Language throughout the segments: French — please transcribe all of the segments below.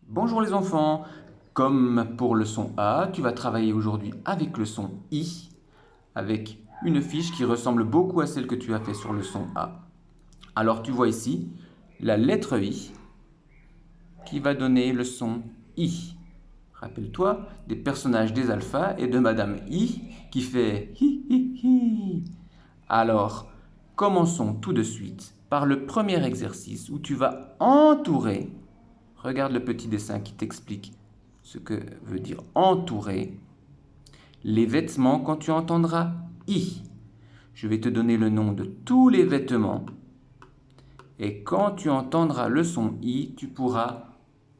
Bonjour les enfants, comme pour le son A, tu vas travailler aujourd'hui avec le son I, avec une fiche qui ressemble beaucoup à celle que tu as fait sur le son A. Alors tu vois ici la lettre I qui va donner le son I. Rappelle-toi des personnages des alphas et de Madame I qui fait hi hi hi. Alors, commençons tout de suite par le premier exercice où tu vas entourer. Regarde le petit dessin qui t'explique ce que veut dire entourer les vêtements quand tu entendras I. Je vais te donner le nom de tous les vêtements et quand tu entendras le son I, tu pourras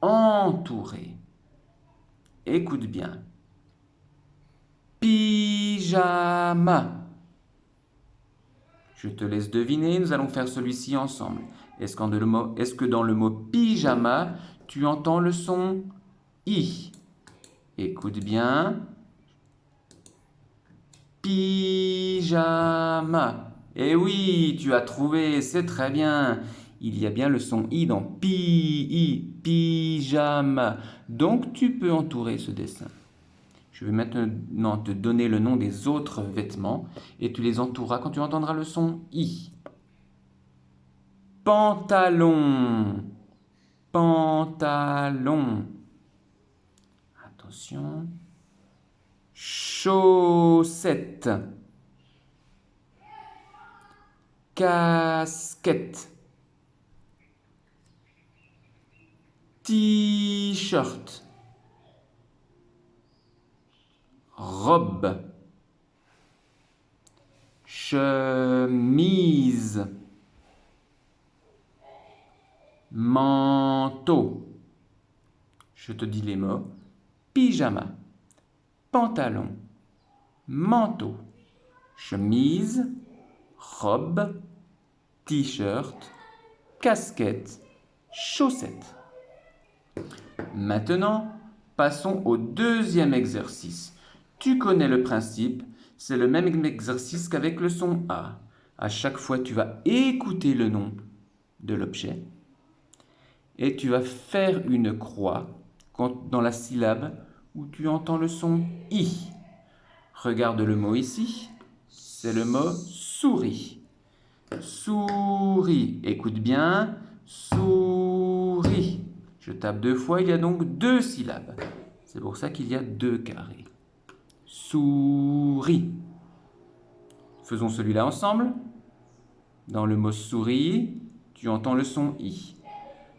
entourer. Écoute bien. Pyjama. Je te laisse deviner, nous allons faire celui-ci ensemble. Est-ce que dans le mot pyjama, tu entends le son I? Écoute bien. Pyjama. Eh oui, tu as trouvé, c'est très bien. Il y a bien le son I dans pyjama. Donc tu peux entourer ce dessin. Je vais maintenant te donner le nom des autres vêtements et tu les entoureras quand tu entendras le son I. Pantalon. Pantalon. Attention. Chaussettes. Casquette. T-shirt. Robe. Chemise. Manteau. Je te dis les mots. Pyjama. Pantalon. Manteau. Chemise. Robe. T-shirt. Casquette. Chaussettes. Maintenant, passons au deuxième exercice. Tu connais le principe, c'est le même exercice qu'avec le son A. À chaque fois, tu vas écouter le nom de l'objet et tu vas faire une croix dans la syllabe où tu entends le son I. Regarde le mot ici, c'est le mot souris. Souris, écoute bien, souris. Je tape deux fois, il y a donc deux syllabes. C'est pour ça qu'il y a deux carrés. Souris. Faisons celui-là ensemble. Dans le mot souris, tu entends le son I.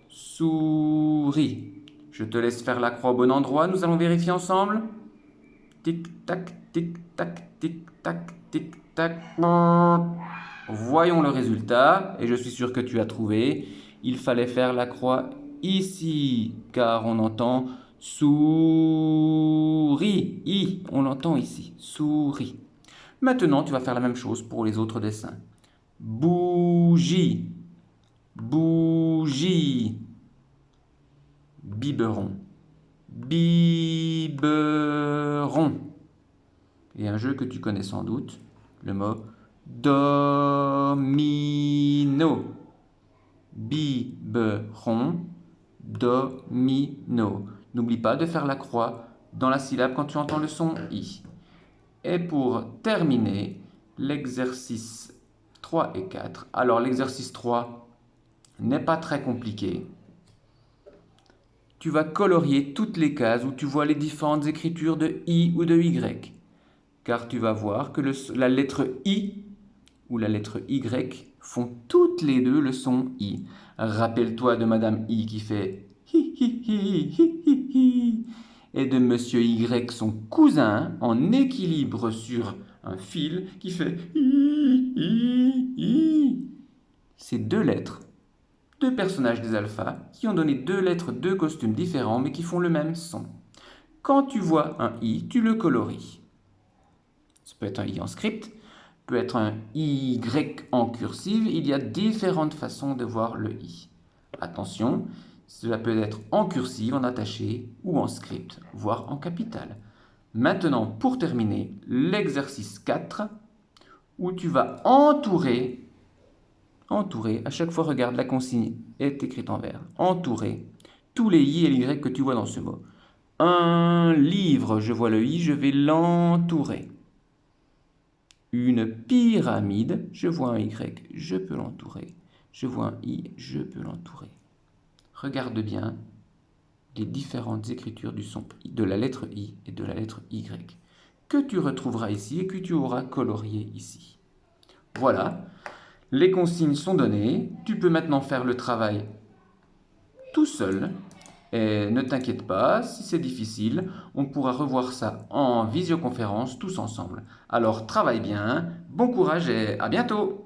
Souris. Je te laisse faire la croix au bon endroit. Nous allons vérifier ensemble. Tic-tac, tic-tac, tic-tac, tic-tac. Voyons le résultat. Et je suis sûr que tu as trouvé. Il fallait faire la croix ici, car on entend souris. I, on l'entend ici. Souris. Maintenant, tu vas faire la même chose pour les autres dessins. Bougie. Bougie. Biberon. Biberon. Et un jeu que tu connais sans doute, le mot domino. Biberon, domino. N'oublie pas de faire la croix dans la syllabe quand tu entends le son I. Et pour terminer, l'exercice 3 et 4. Alors l'exercice 3 n'est pas très compliqué. Tu vas colorier toutes les cases où tu vois les différentes écritures de I ou de Y. Car tu vas voir que la lettre I ou la lettre Y font toutes les deux le son I. Rappelle-toi de Madame I qui fait hi hi hi hi hi hi et de Monsieur Y, son cousin, en équilibre sur un fil qui fait hi hi hi. Ces deux lettres, deux personnages des alphas qui ont donné deux lettres, deux costumes différents mais qui font le même son. Quand tu vois un I, tu le colories. Ça peut être un I en script, peut être un Y en cursive. Il y a différentes façons de voir le I. Attention, cela peut être en cursive, en attaché ou en script, voire en capital. Maintenant, pour terminer, l'exercice 4, où tu vas entourer, à chaque fois, regarde, la consigne est écrite en vert, entourer tous les I et les Y que tu vois dans ce mot. Un livre, je vois le I, je vais l'entourer. Une pyramide, je vois un Y, je peux l'entourer. Je vois un I, je peux l'entourer. Regarde bien les différentes écritures du son de la lettre I et de la lettre Y que tu retrouveras ici et que tu auras colorié ici. Voilà, les consignes sont données. Tu peux maintenant faire le travail tout seul. Et ne t'inquiète pas, si c'est difficile, on pourra revoir ça en visioconférence tous ensemble. Alors travaille bien, bon courage et à bientôt!